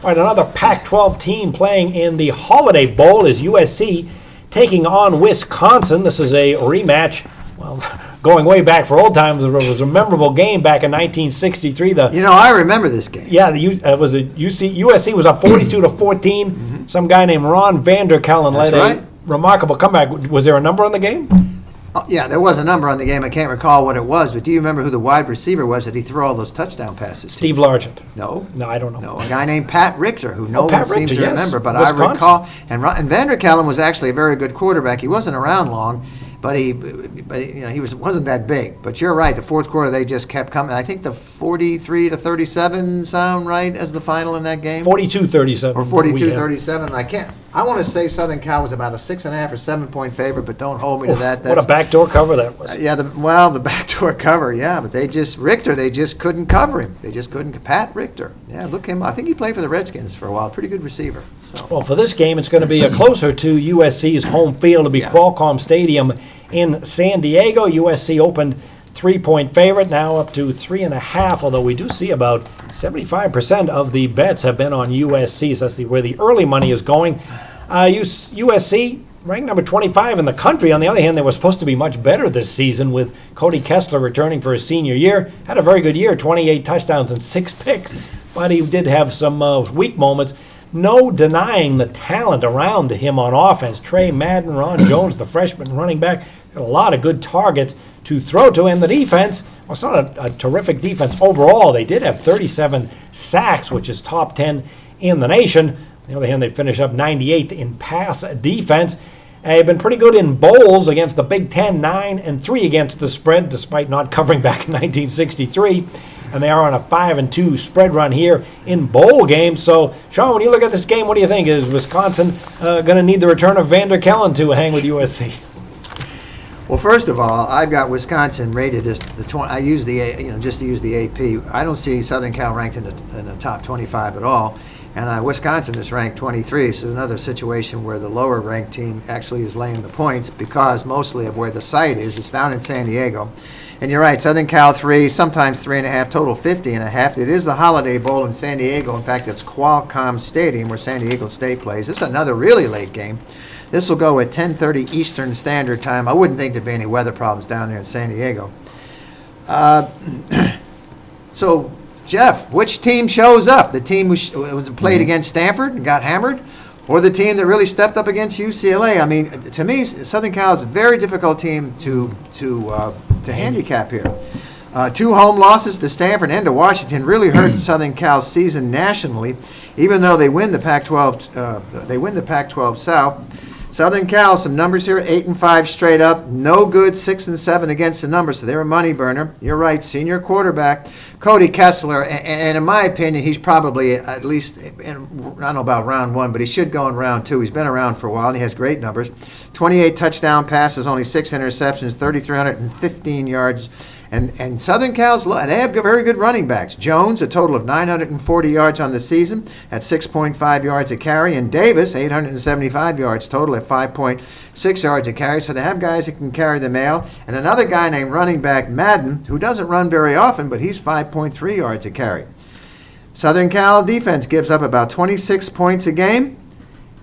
All right, another Pac-12 team playing in the Holiday Bowl is USC taking on Wisconsin. This is a rematch. Well, going way back for old times, it was a memorable game back in 1963. I remember this game. Yeah, USC was up 42-14. Some guy named Ron Vanderkellen led a remarkable comeback. Was there a number on the game? Yeah, there was a number on the game. I can't recall what it was, but do you remember who the wide receiver was that he threw all those touchdown passes to? Steve Largent. No, I don't know. No, a guy named Pat Richter, who no one seems to remember, but Wisconsin. I recall. And Vanderkellen was actually a very good quarterback. He wasn't around long, but he wasn't that big. But you're right. The fourth quarter, they just kept coming. I think the 43-37 sound right as the final in that game. 42-37 or 42-37. I want to say Southern Cal was about a 6.5 or 7 point favorite, but don't hold me to that. What a backdoor cover that was. The backdoor cover, yeah. But they just couldn't cover him. They just couldn't. Pat Richter, yeah, look him. I think he played for the Redskins for a while. Pretty good receiver. So. Well, for this game, it's going to be closer to USC's home field. It'll be Qualcomm Stadium in San Diego. USC opened 3-point favorite, now up to 3.5, although we do see about 75% of the bets have been on USC, so that's where the early money is going. USC ranked number 25 in the country. On the other hand, they were supposed to be much better this season with Cody Kessler returning for his senior year. Had a very good year, 28 touchdowns and 6 picks, but he did have some weak moments. No denying the talent around him on offense. Trey Madden, Ron Jones, the freshman running back, had a lot of good targets to throw to. And the defense, well, it's not a terrific defense overall. They did have 37 sacks, which is top 10 in the nation. On the other hand, they finish up 98th in pass defense. They've been pretty good in bowls against the Big Ten, 9-3 against the spread, despite not covering back in 1963. And they are on a 5-2 spread run here in bowl games. So, Sean, when you look at this game, what do you think? Is Wisconsin going to need the return of Vanderkellen to hang with USC? Well, first of all, I've got Wisconsin rated as the 20. I use just to use the AP. I don't see Southern Cal ranked in the top 25 at all, and Wisconsin is ranked 23. So another situation where the lower ranked team actually is laying the points because mostly of where the site is. It's down in San Diego. And you're right, Southern Cal 3, sometimes 3.5, total 50.5. It is the Holiday Bowl in San Diego. In fact, it's Qualcomm Stadium where San Diego State plays. This is another really late game. This will go at 10:30 Eastern Standard Time. I wouldn't think there'd be any weather problems down there in San Diego. So, Jeff, which team shows up? The team who was played against Stanford and got hammered? Or the team that really stepped up against UCLA? I mean, to me, Southern Cal is a very difficult team to handicap here. 2 home losses to Stanford and to Washington really hurt Southern Cal's season nationally, even though they win the Pac-12. They win the Pac-12 South. Southern Cal, some numbers here: 8-5 straight up, no good, 6-7 against the numbers. So they're a money burner. You're right, senior quarterback Cody Kessler, and in my opinion, he's probably at least, I don't know about round 1, but he should go in round 2. He's been around for a while, and he has great numbers: 28 touchdown passes, only 6 interceptions, 3,315 yards. And Southern Cal's, they have very good running backs. Jones, a total of 940 yards on the season at 6.5 yards a carry. And Davis, 875 yards total at 5.6 yards a carry. So they have guys that can carry the mail. And another guy named running back Madden, who doesn't run very often, but he's 5.3 yards a carry. Southern Cal defense gives up about 26 points a game.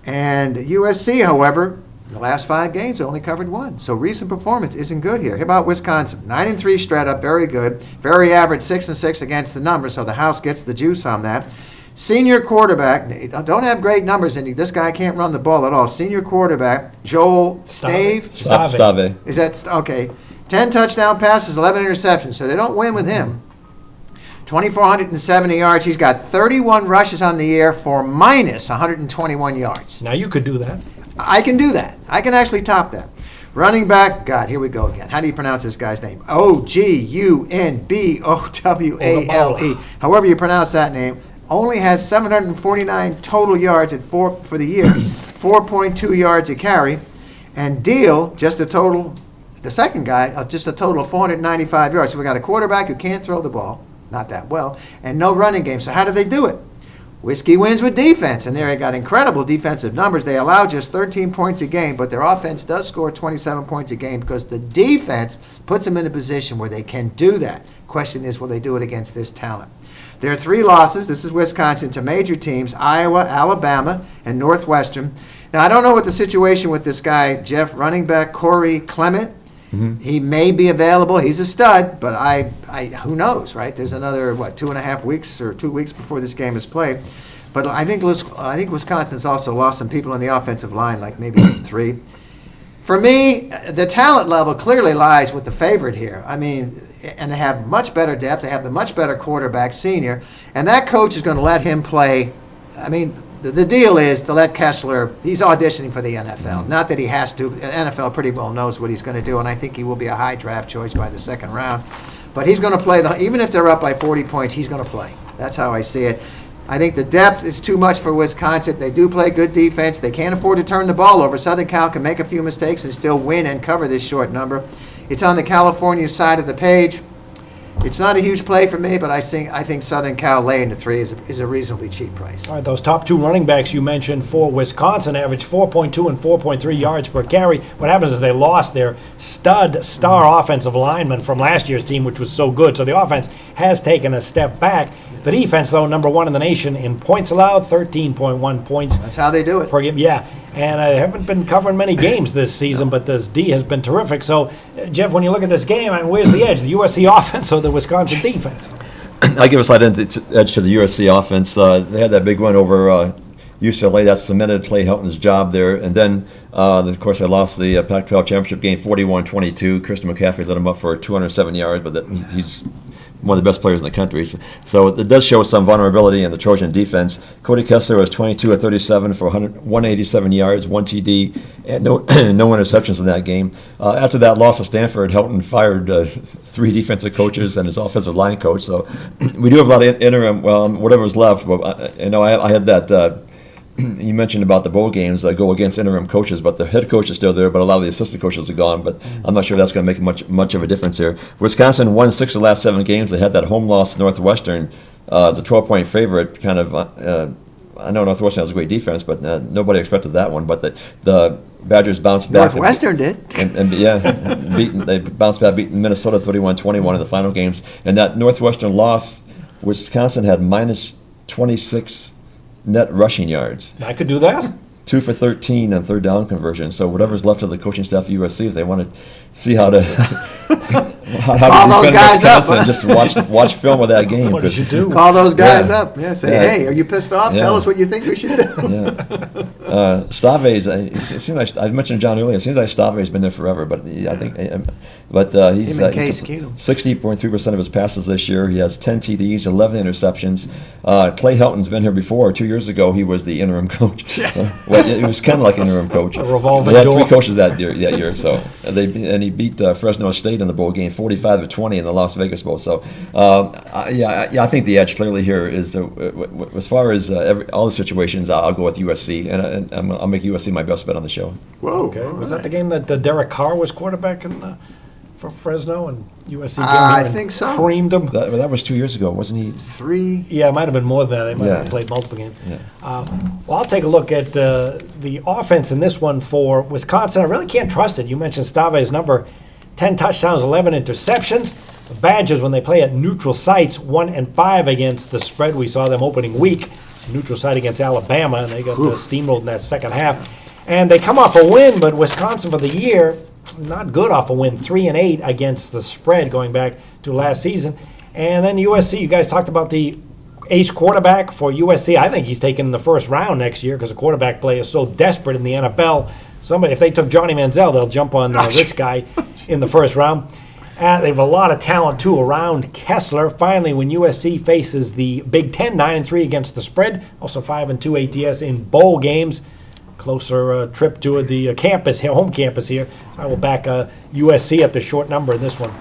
And USC, however, the last 5 games, they only covered 1. So recent performance isn't good here. How about Wisconsin? 9-3 straight up, very good. Very average, 6-6 against the numbers, so the house gets the juice on that. Senior quarterback, don't have great numbers, and this guy can't run the ball at all. Senior quarterback, Joel Stave. Is that, okay. 10 touchdown passes, 11 interceptions, so they don't win with him. 2,470 yards. He's got 31 rushes on the year for minus 121 yards. Now you could do that. I can do that. I can actually top that. Running back, God, here we go again. How do you pronounce this guy's name? Ogunbowale. However you pronounce that name, only has 749 total yards for the year, 4.2 yards a carry. And Deal, the second guy, just a total of 495 yards. So we got a quarterback who can't throw the ball, not that well, and no running game. So how do they do it? Whiskey wins with defense, and they got incredible defensive numbers. They allow just 13 points a game, but their offense does score 27 points a game because the defense puts them in a position where they can do that. Question is, will they do it against this talent? Their 3 losses, this is Wisconsin, to major teams, Iowa, Alabama, and Northwestern. Now, I don't know what the situation with this guy, Jeff, running back Corey Clement. He may be available. He's a stud, but who knows, right? There's another, 2.5 weeks or 2 weeks before this game is played. But I think Wisconsin's also lost some people on the offensive line, like maybe 3. For me, the talent level clearly lies with the favorite here. I mean, and they have much better depth. They have the much better quarterback, senior, and that coach is going to let him play. I mean, the deal is to let Kessler, he's auditioning for the NFL. Not that he has to. The NFL pretty well knows what he's going to do, and I think he will be a high draft choice by the second round. But he's going to play, even if they're up by 40 points, he's going to play. That's how I see it. I think the depth is too much for Wisconsin. They do play good defense. They can't afford to turn the ball over. Southern Cal can make a few mistakes and still win and cover this short number. It's on the California side of the page. It's not a huge play for me, but I think Southern Cal laying the 3 is a reasonably cheap price. All right, those top 2 running backs you mentioned for Wisconsin average 4.2 and 4.3 yards per carry. What happens is they lost their star offensive lineman from last year's team, which was so good. So the offense has taken a step back. The defense, though, number 1 in the nation in points allowed, 13.1 points. That's how they do it. Per game. Yeah, and I haven't been covering many games this season, but this D has been terrific. So, Jeff, when you look at this game, where's the edge, the USC offense or the Wisconsin defense? I give a slight edge to the USC offense. They had that big win over UCLA. That cemented Clay Helton's job there. And then, of course, they lost the Pac-12 championship game 41-22. Christian McCaffrey led him up for 207 yards, but he's one of the best players in the country. So it does show some vulnerability in the Trojan defense. Cody Kessler was 22 of 37 for 187 yards, 1 TD, and no interceptions in that game. After that loss to Stanford, Helton fired 3 defensive coaches and his offensive line coach. So we do have a lot of interim, whatever was left. But I had that. You mentioned about the bowl games that go against interim coaches, but the head coach is still there, but a lot of the assistant coaches are gone. But I'm not sure that's going to make much of a difference here. Wisconsin won 6 of the last 7 games. They had that home loss to Northwestern as a 12-point favorite. Kind of, I know Northwestern has a great defense, but nobody expected that one. But the Badgers bounced back. Northwestern did. They bounced back, beating Minnesota 31-21 in the final games. And that Northwestern loss, Wisconsin had minus 26 net rushing yards. I could do that. 2 for 13 on third down conversion. So whatever's left of the coaching staff at USC, if they want to see how to call those guys Wisconsin, up, just watch film of that game. What did you do? Call those guys up. Yeah, say, hey, are you pissed off? Yeah. Tell us what you think we should do. Stave's. It seems like I mentioned John earlier. It seems like Stave's been there forever, but I think, he's Him and Case Keenum. 60.3% of his passes this year. He has 10 TDs, 11 interceptions. Clay Helton's been here before. 2 years ago, he was the interim coach. It was kind of like an interim coach. A revolving They had door. 3 coaches that year. So he beat Fresno State in the bowl game, 45-20 in the Las Vegas Bowl. So I think the edge clearly here is as far as all the situations, I'll go with USC, and I'll make USC my best bet on the show. Whoa. Okay. Was that the game that Derek Carr was quarterback for Fresno and USC came I here and think so. creamed them? That was 2 years ago, wasn't he? 3. Yeah, it might have been more than that. They might Yeah. have played multiple games. Yeah. Well, I'll take a look at the offense in this one for Wisconsin. I really can't trust it. You mentioned Stave's number, 10 touchdowns, 11 interceptions. The Badgers, when they play at neutral sites, 1-5 against the spread. We saw them opening week, neutral site against Alabama, and they got steamrolled in that second half. And they come off a win, but Wisconsin for the year, not good off a win, 3-8 against the spread going back to last season. And then USC, you guys talked about the ace quarterback for USC. I think he's taken in the first round next year because the quarterback play is so desperate in the NFL. If they took Johnny Manziel, they'll jump on this guy in the first round. They have a lot of talent, too, around Kessler. Finally, when USC faces the Big Ten, 9-3 against the spread, also 5-2 ATS in bowl games. Closer trip to the campus, home campus here. I will back USC at the short number in this one.